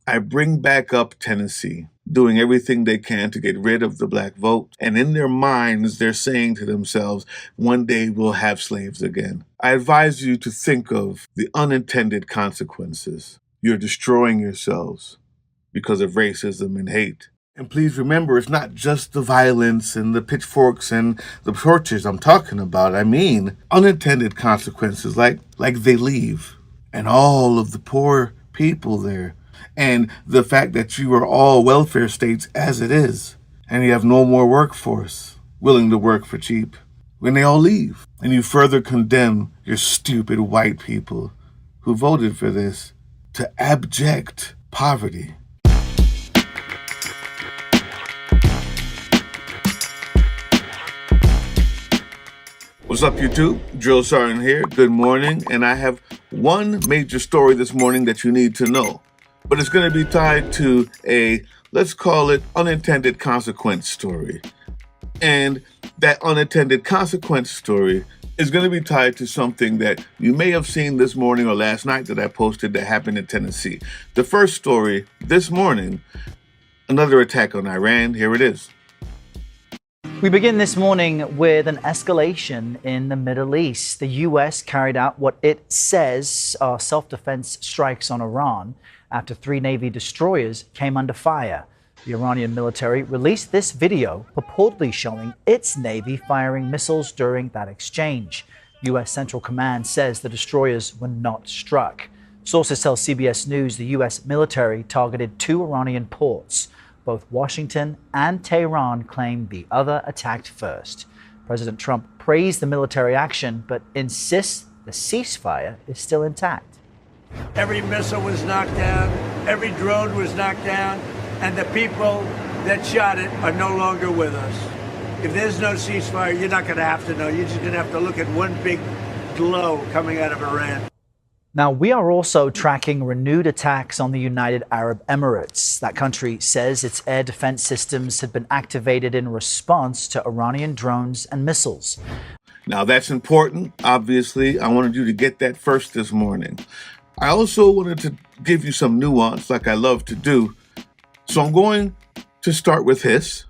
I bring back up Tennessee, doing everything they can to get rid of the black vote. And in their minds, they're saying to themselves, one day we'll have slaves again. I advise you to think of the unintended consequences. You're destroying yourselves because of racism and hate. And please remember, it's not just the violence and the pitchforks and the tortures I'm talking about. I mean, unintended consequences like they leave and all of the poor people there. And the fact that you are all welfare states as it is, and you have no more workforce willing to work for cheap when they all leave. And you further condemn your stupid white people who voted for this to abject poverty. What's up, YouTube? Drill Sergeant here. Good morning. And I have one major story this morning that you need to know. But it's going to be tied to a, let's call it, unintended consequence story. And that unintended consequence story is going to be tied to something that you may have seen this morning or last night that I posted that happened in Tennessee. The first story this morning, another attack on Iran. Here it is. We begin this morning with an escalation in the Middle East. The U.S. carried out what it says are self-defense strikes on Iran after 3 Navy destroyers came under fire. The Iranian military released this video purportedly showing its Navy firing missiles during that exchange. U.S. Central Command says the destroyers were not struck. Sources tell CBS News the U.S. military targeted 2 Iranian ports. Both Washington and Tehran claim the other attacked first. President Trump praised the military action, but insists the ceasefire is still intact. Every missile was knocked down, every drone was knocked down, and the people that shot it are no longer with us. If there's no ceasefire, you're not going to have to know. You're just going to have to look at one big glow coming out of Iran. Now, we are also tracking renewed attacks on the United Arab Emirates. That country says its air defense systems had been activated in response to Iranian drones and missiles. Now, that's important. Obviously, I wanted you to get that first this morning. I also wanted to give you some nuance like I love to do. So I'm going to start with this.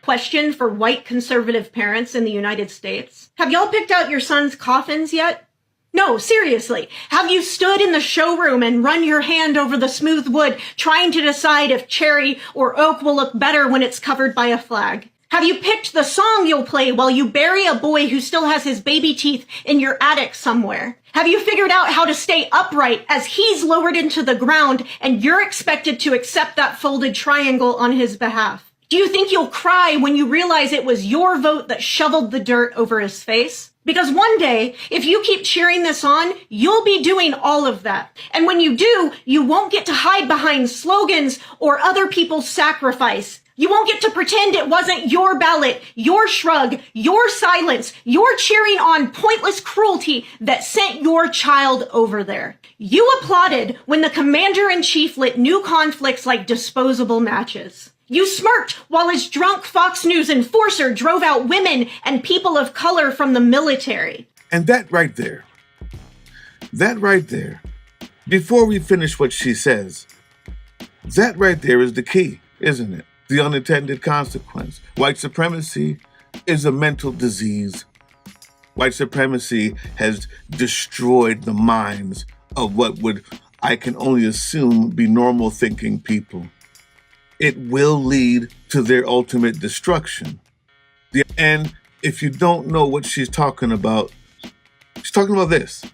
Question for white conservative parents in the United States. Have y'all picked out your son's coffins yet? No, seriously. Have you stood in the showroom and run your hand over the smooth wood trying to decide if cherry or oak will look better when it's covered by a flag? Have you picked the song you'll play while you bury a boy who still has his baby teeth in your attic somewhere? Have you figured out how to stay upright as he's lowered into the ground and you're expected to accept that folded triangle on his behalf? Do you think you'll cry when you realize it was your vote that shoveled the dirt over his face? Because one day, if you keep cheering this on, you'll be doing all of that. And when you do, you won't get to hide behind slogans or other people's sacrifice. You won't get to pretend it wasn't your ballot, your shrug, your silence, your cheering on pointless cruelty that sent your child over there. You applauded when the commander-in-chief lit new conflicts like disposable matches. You smirked while his drunk Fox News enforcer drove out women and people of color from the military. And that right there, before we finish what she says, that right there is the key, isn't it? The unintended consequence. White supremacy is a mental disease. White supremacy has destroyed the minds of what would, I can only assume, be normal thinking people. It will lead to their ultimate destruction. And if you don't know what she's talking about this.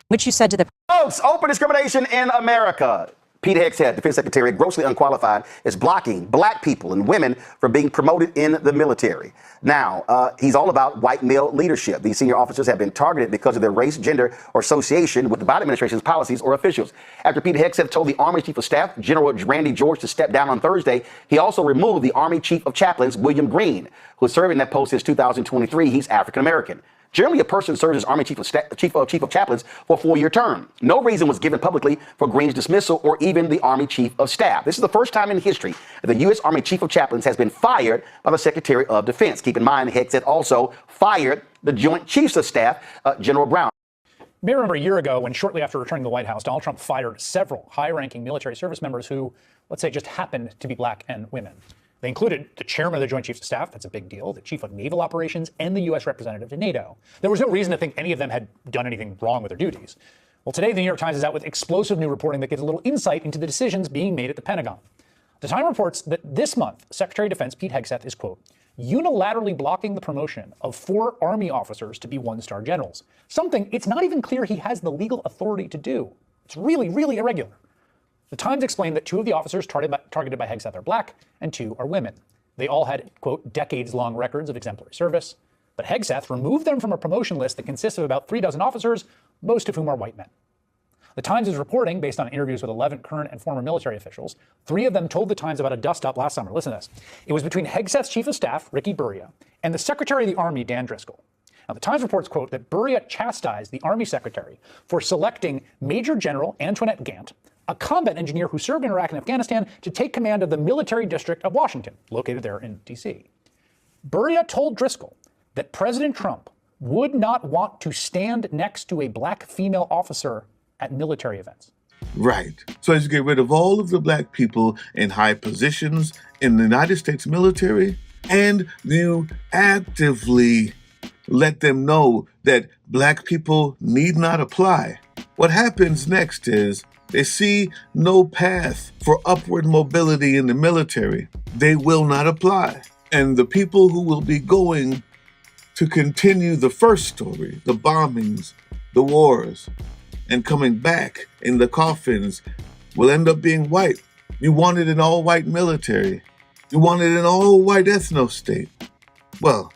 Which you said to the Folks, open discrimination in America. Pete Hegseth, Defense Secretary, grossly unqualified, is blocking black people and women from being promoted in the military. Now, he's all about white male leadership. These senior officers have been targeted because of their race, gender, or association with the Biden administration's policies or officials. After Pete Hegseth told the Army Chief of Staff, General Randy George, to step down on Thursday, he also removed the Army Chief of Chaplains, William Green, who has served in that post since 2023. He's African American. Generally, a person serves as Army Chief of Chaplains for a 4-year term. No reason was given publicly for Green's dismissal or even the Army Chief of Staff. This is the first time in history that the U.S. Army Chief of Chaplains has been fired by the Secretary of Defense. Keep in mind, Hegseth also fired the Joint Chiefs of Staff, General Brown. may remember a year ago when, shortly after returning to the White House, Donald Trump fired several high-ranking military service members who, let's say, just happened to be black and women. They included the chairman of the Joint Chiefs of Staff, that's a big deal, the chief of naval operations, and the U.S. representative to NATO. There was no reason to think any of them had done anything wrong with their duties. Well, today, the New York Times is out with explosive new reporting that gives a little insight into the decisions being made at the Pentagon. The Times reports that this month, Secretary of Defense Pete Hegseth is, quote, unilaterally blocking the promotion of 4 Army officers to be one-star generals, something it's not even clear he has the legal authority to do. It's really, really irregular. The Times explained that 2 of the officers targeted by Hegseth are black and 2 are women. They all had, quote, decades-long records of exemplary service, but Hegseth removed them from a promotion list that consists of about 36 officers, most of whom are white men. The Times is reporting, based on interviews with 11 current and former military officials, 3 of them told the Times about a dust-up last summer. Listen to this. It was between Hegseth's chief of staff, Ricky Burria, and the Secretary of the Army, Dan Driscoll. Now, the Times reports, quote, that Burria chastised the Army secretary for selecting Major General Antoinette Gant, a combat engineer who served in Iraq and Afghanistan, to take command of the military district of Washington, located there in D.C. Burria told Driscoll that President Trump would not want to stand next to a black female officer at military events. Right. So as you get rid of all of the black people in high positions in the United States military, and you actively let them know that black people need not apply, what happens next is they see no path for upward mobility in the military. They will not apply. And the people who will be going to continue the first story, the bombings, the wars, and coming back in the coffins will end up being white. You wanted an all-white military. You wanted an all-white ethno-state. Well,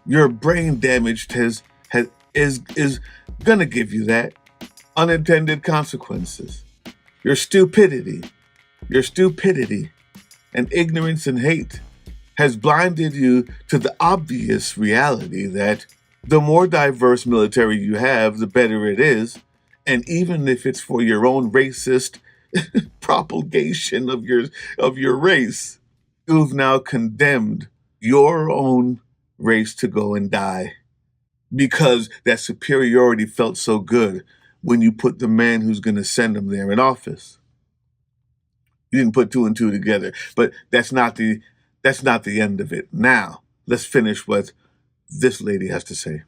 your brain damage is gonna give you that. Unintended consequences. Your stupidity and ignorance and hate has blinded you to the obvious reality that the more diverse military you have, the better it is. And even if it's for your own racist propagation of your race, you've now condemned your own race to go and die because that superiority felt so good when you put the man who's going to send them there in office. You didn't put 2 and 2 together, but that's not the end of it. Now, let's finish what this lady has to say.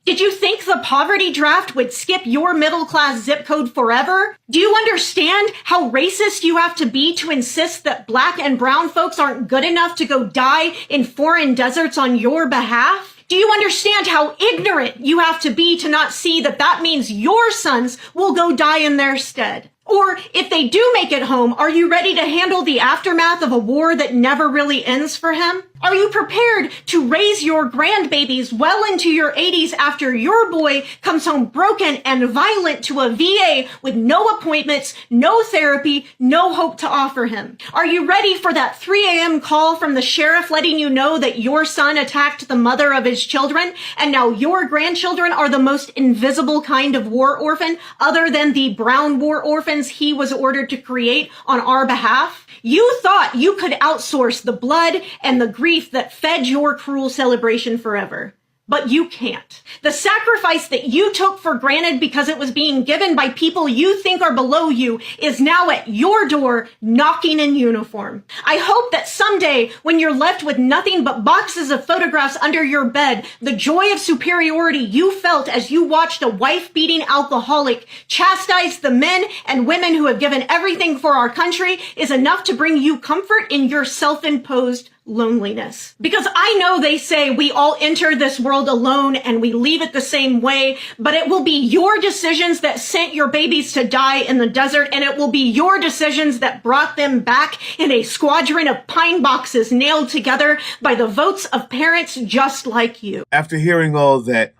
Did you think the poverty draft would skip your middle-class zip code forever? Do you understand how racist you have to be to insist that black and brown folks aren't good enough to go die in foreign deserts on your behalf? Do you understand how ignorant you have to be to not see that that means your sons will go die in their stead? Or if they do make it home, are you ready to handle the aftermath of a war that never really ends for him? Are you prepared to raise your grandbabies well into your 80s after your boy comes home broken and violent to a VA with no appointments, no therapy, no hope to offer him? Are you ready for that 3 a.m. call from the sheriff letting you know that your son attacked the mother of his children and now your grandchildren are the most invisible kind of war orphan other than the brown war orphans he was ordered to create on our behalf? You thought you could outsource the blood and the grief that fed your cruel celebration forever. But you can't. The sacrifice that you took for granted because it was being given by people you think are below you is now at your door, knocking in uniform. I hope that someday, when you're left with nothing but boxes of photographs under your bed, the joy of superiority you felt as you watched a wife-beating alcoholic chastise the men and women who have given everything for our country is enough to bring you comfort in your self-imposed loneliness. Because I know they say we all enter this world alone and we leave it the same way, but it will be your decisions that sent your babies to die in the desert, and it will be your decisions that brought them back in a squadron of pine boxes nailed together by the votes of parents just like you. After hearing all that,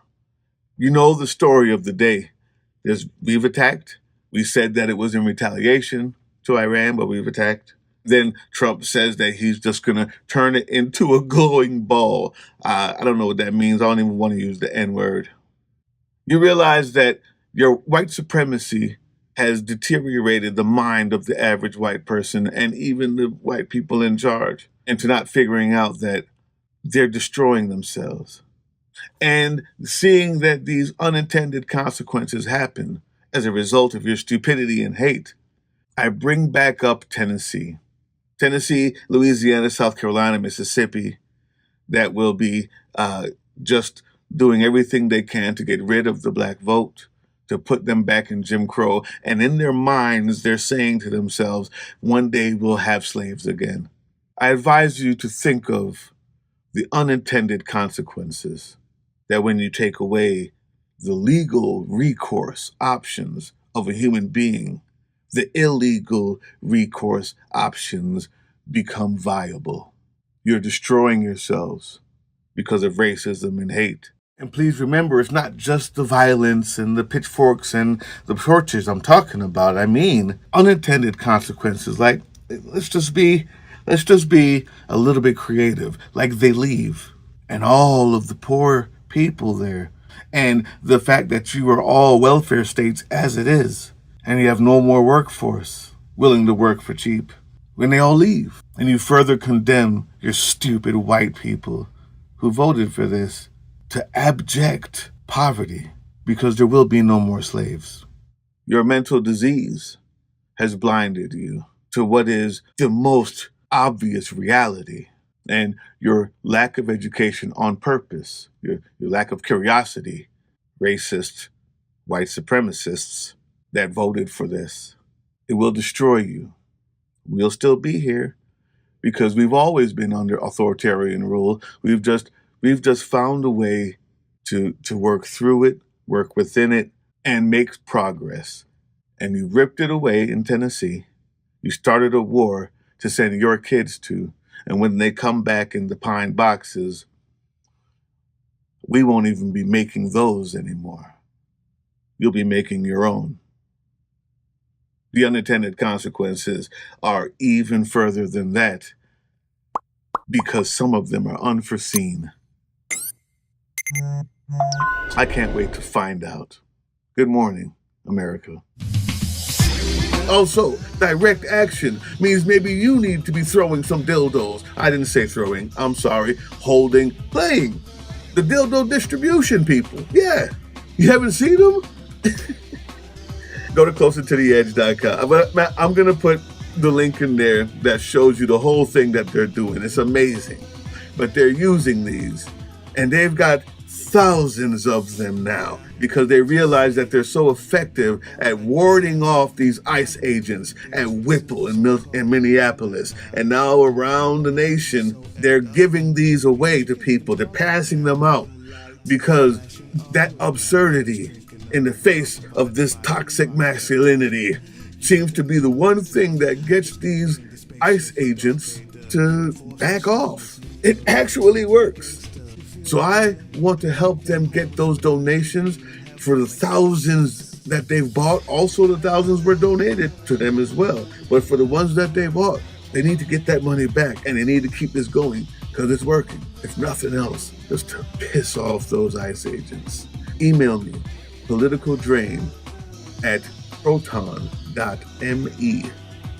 you know the story of the day. We've attacked. We said that it was in retaliation to Iran, but we've attacked. Then Trump says that he's just going to turn it into a glowing ball. I don't know what that means. I don't even want to use the N-word. You realize that your white supremacy has deteriorated the mind of the average white person and even the white people in charge into not figuring out that they're destroying themselves. And seeing that these unintended consequences happen as a result of your stupidity and hate, I bring back up Tennessee. Tennessee, Louisiana, South Carolina, Mississippi, that will be just doing everything they can to get rid of the black vote, to put them back in Jim Crow. And in their minds, they're saying to themselves, one day we'll have slaves again. I advise you to think of the unintended consequences that when you take away the legal recourse options of a human being, the illegal recourse options become viable. You're destroying yourselves because of racism and hate. And please remember, it's not just the violence and the pitchforks and the torches I'm talking about. I mean, unintended consequences. Like, let's just be a little bit creative. Like, they leave, and all of the poor people there, and the fact that you are all welfare states as it is, and you have no more workforce willing to work for cheap. When they all leave, and you further condemn your stupid white people who voted for this to abject poverty because there will be no more slaves. Your mental disease has blinded you to what is the most obvious reality, and your lack of education on purpose, your lack of curiosity, racist, white supremacists that voted for this. It will destroy you. We'll still be here because we've always been under authoritarian rule. We've just found a way to work through it, work within it, and make progress. And you ripped it away in Tennessee. You started a war to send your kids to. And when they come back in the pine boxes, we won't even be making those anymore. You'll be making your own. The unintended consequences are even further than that because some of them are unforeseen. I can't wait to find out. Good morning, America. Also, direct action means maybe you need to be throwing some dildos. I didn't say throwing, I'm sorry, holding, playing. The dildo distribution people. Yeah, you haven't seen them? Go to closertotheedge.com. I'm going to put the link in there that shows you the whole thing that they're doing. It's amazing. But they're using these, and they've got thousands of them now because they realize that they're so effective at warding off these ICE agents at Whipple in Minneapolis. And now around the nation, they're giving these away to people. They're passing them out because that absurdity in the face of this toxic masculinity seems to be the one thing that gets these ICE agents to back off. It actually works. So I want to help them get those donations for the thousands that they've bought. Also, the thousands were donated to them as well. But for the ones that they bought, they need to get that money back, and they need to keep this going because it's working. If nothing else, just to piss off those ICE agents. Email me, politicaldrain@proton.me.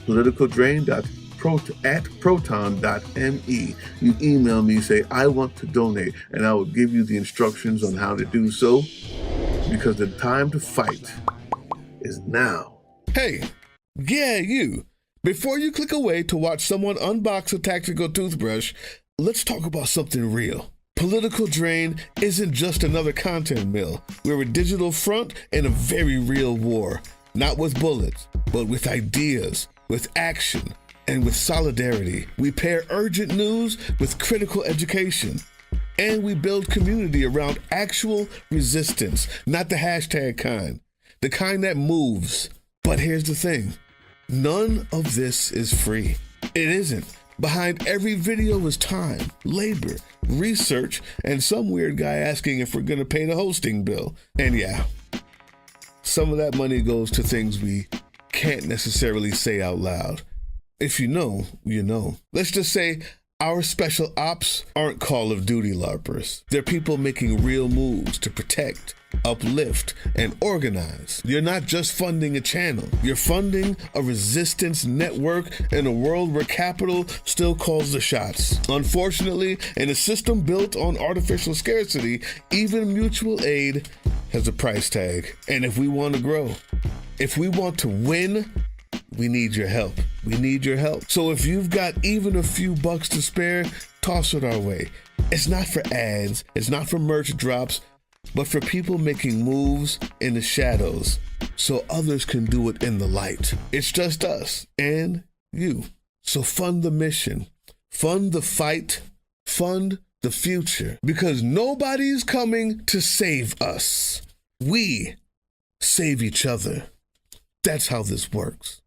politicaldrain@proton.me. You email me, say, I want to donate, and I will give you the instructions on how to do so, because the time to fight is now. Hey, yeah, you. Before you click away to watch someone unbox a tactical toothbrush, let's talk about something real. Political Drain isn't just another content mill. We're a digital front in a very real war. Not with bullets, but with ideas, with action, and with solidarity. We pair urgent news with critical education. And we build community around actual resistance, not the hashtag kind. The kind that moves. But here's the thing. None of this is free. It isn't. Behind every video is time, labor, research, and some weird guy asking if we're going to pay the hosting bill. And yeah, some of that money goes to things we can't necessarily say out loud. If you know, you know. Let's just say Our special ops aren't Call of Duty LARPers. They're people making real moves to protect, uplift, and organize. You're not just funding a channel. You're funding a resistance network in a world where capital still calls the shots. Unfortunately, in a system built on artificial scarcity, even mutual aid has a price tag. And if we want to grow, if we want to win, we need your help. We need your help. So if you've got even a few bucks to spare, toss it our way. It's not for ads, it's not for merch drops, but for people making moves in the shadows so others can do it in the light. It's just us and you. So fund the mission, fund the fight, fund the future, because nobody's coming to save us. We save each other. That's how this works.